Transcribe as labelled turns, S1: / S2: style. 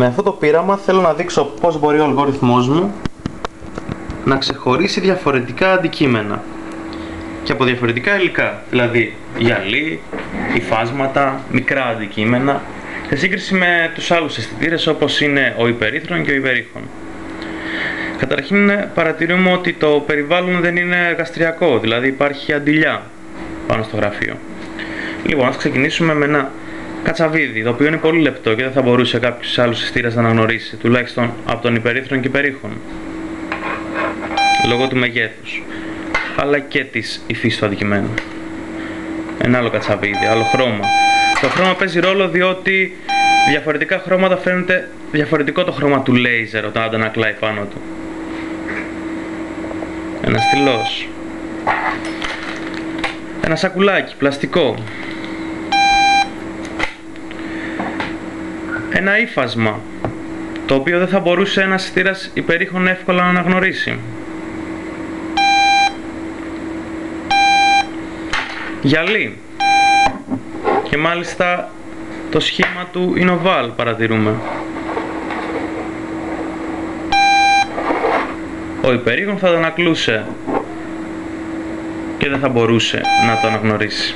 S1: Με αυτό το πείραμα θέλω να δείξω πώς μπορεί ο αλγόριθμός μου να ξεχωρίσει διαφορετικά αντικείμενα και από διαφορετικά υλικά, δηλαδή γυαλί, υφάσματα, μικρά αντικείμενα, σε σύγκριση με τους άλλους αισθητήρες όπως είναι ο υπερήθρων και ο υπερήχων. Καταρχήν παρατηρούμε ότι το περιβάλλον δεν είναι εργαστηριακό, δηλαδή υπάρχει αντιλιά πάνω στο γραφείο. Λοιπόν, ας ξεκινήσουμε με ένα κατσαβίδι, το οποίο είναι πολύ λεπτό και δεν θα μπορούσε κάποιος άλλος αισθητήρας να αναγνωρίσει, τουλάχιστον από τον υπερήθρων και υπερήχων, λόγω του μεγέθους, αλλά και της υφής του αντικειμένου. Ένα άλλο κατσαβίδι, άλλο χρώμα. Το χρώμα παίζει ρόλο διότι διαφορετικά χρώματα φαίνεται διαφορετικό το χρώμα του λέιζερ όταν αντανακλάει πάνω του. Ένα στυλός. Ένα σακουλάκι, πλαστικό. Ένα ύφασμα, το οποίο δεν θα μπορούσε ένας αισθητήρας υπερήχων εύκολα να αναγνωρίσει. Γυαλί. Και μάλιστα το σχήμα του είναι οβάλ, παρατηρούμε. Ο υπερήχων θα το ανακλούσε και δεν θα μπορούσε να το αναγνωρίσει.